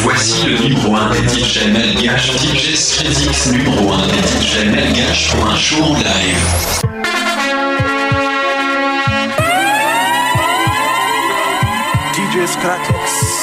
Voici le numéro 1 des DJ malgaches, DJ Skrizix, numéro 1 des DJ malgaches pour un show en live. DJ Skrizix.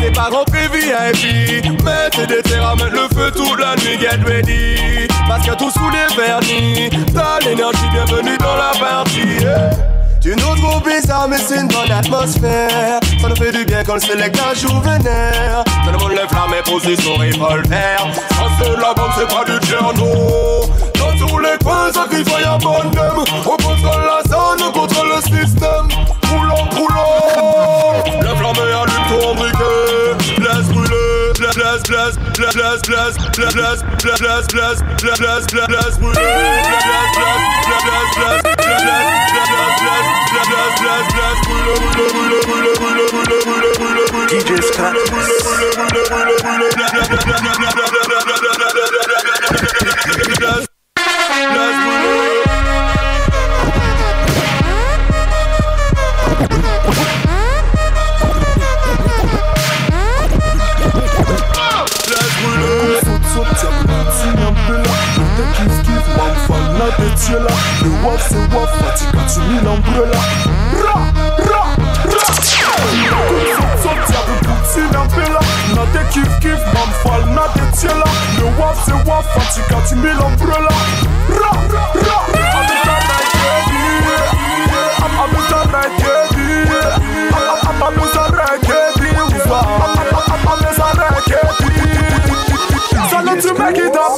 T'es pas rentré VIP, mais t'es déter à mettre le feu toute la nuit, get ready. Parce que tout sous les vernis, t'as l'énergie, bienvenue dans la partie. Tu nous trouves bizarre, mais c'est une bonne atmosphère. Ça nous fait du bien quand le select un jour vénère. Tout le monde lève la main, posé son revolver. Ça c'est la bombe, c'est pas du Tcherno. Dans tous les coins, ça crie fire bonhomme. On contrôle la zone, on contrôle le système. Roulant, roulant. La flamme allume ton briquet. Laisse brûler. Laisse brûler. DJ Crackers. Le waf c'est waf, fatica tu mets l'umbrella. Ra, ra, ra. Sot diable poutine en bella. Na de kif kif, mam fall, na de tiela. Le waf c'est waf, fatica tu mets l'umbrella. Ra, ra, ra. Amita like baby, amita like baby, amita like baby, amita like baby. Salute to make it up.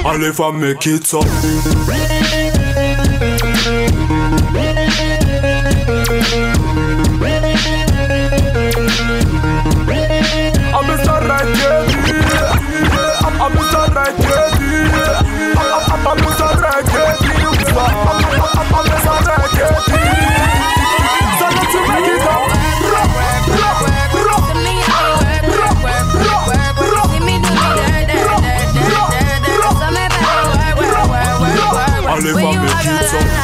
Allez, va make it up. I'm Mr. Right Baby. I'm Mr. Right Baby. I'm Mr. Right Baby. I'm Mr. Right Baby. So let's make it up. Allez, va make it up.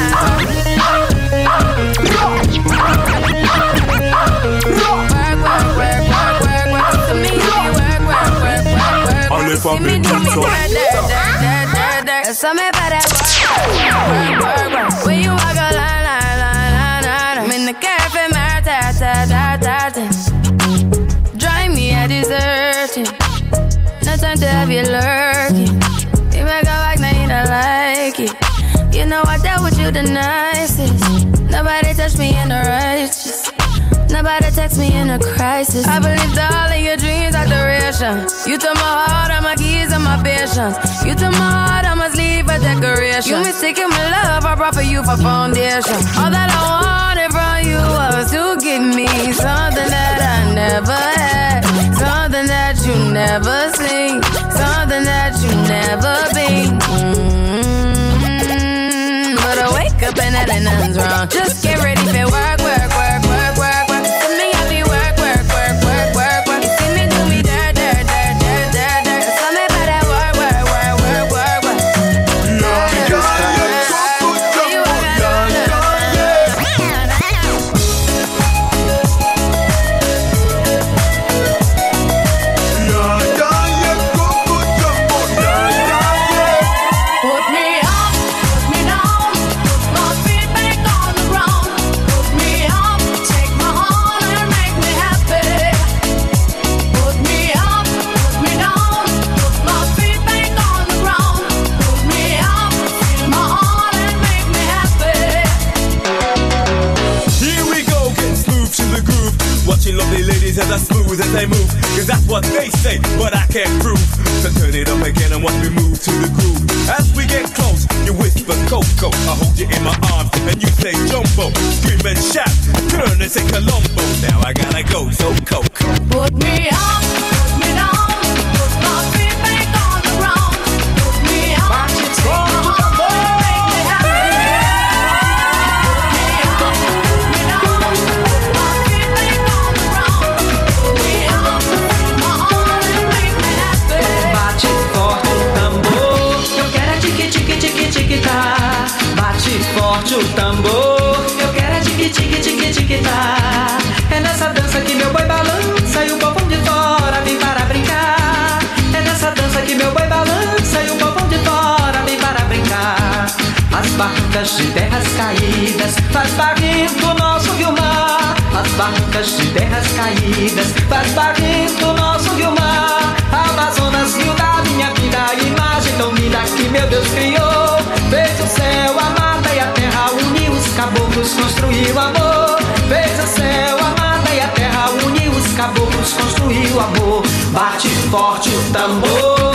Allez, va make it up. When you walk a line, I'm in the cafe, drive me a desertion. No time to have you lurking. You make a back, now you don't like it. You know I dealt with you the nicest. Nobody touched me in the righteous. Nobody text me in a crisis. I believed all of your dreams are duration. You took my heart, all my keys, and my patience. You took my heart, I must leave a decoration. You mistaken my love, I brought for you for foundation. All that I wanted from you was to give me something that I never had, something that you never seen, something that you never been. But I wake up and that ain't nothing's wrong. Just get ready for work, work, work, work, work, work. To me, I be work, work, work, work, work, work. You see me do me dirt, dirt, dirt, dirt, dirt, dirt. Tell me about that work, work, work, work, work, work. Lovely ladies as smooth as they move, cause that's what they say, but I can't prove. So turn it up again and watch me move to the groove. As we get close, you whisper Coco, I hold you in my arms and you say Jumbo. Scream and shout, turn and say Colombo. Now I gotta go, so Coco. Put me up, put me down, put my feet back on the ground. Put me up, take my heart, make me happy. Put me up, put me down, put my feet back on the ground. Put me up, take my heart and make me happy. Bate forte o tambor, eu quero é tique tique tique tique tá. Bate forte o tambor, eu quero é tique tique tique tique tá. É nessa dança que meu boi balança e o povão de fora vem para brincar. É nessa dança que meu boi balança e o povão de fora vem para brincar. As barcas de terras caídas faz barrento o nosso rio-mar. As barcas de terras caídas faz barrento o nosso rio-mar. Amazonas, rio da minha vida, a imagem tão linda que meu Deus criou. Fez o céu, a mata e a terra, uniu os caboclos, construiu amor. Fez o céu, a mata e a terra, uniu os caboclos, construiu amor. Bate forte o tambor.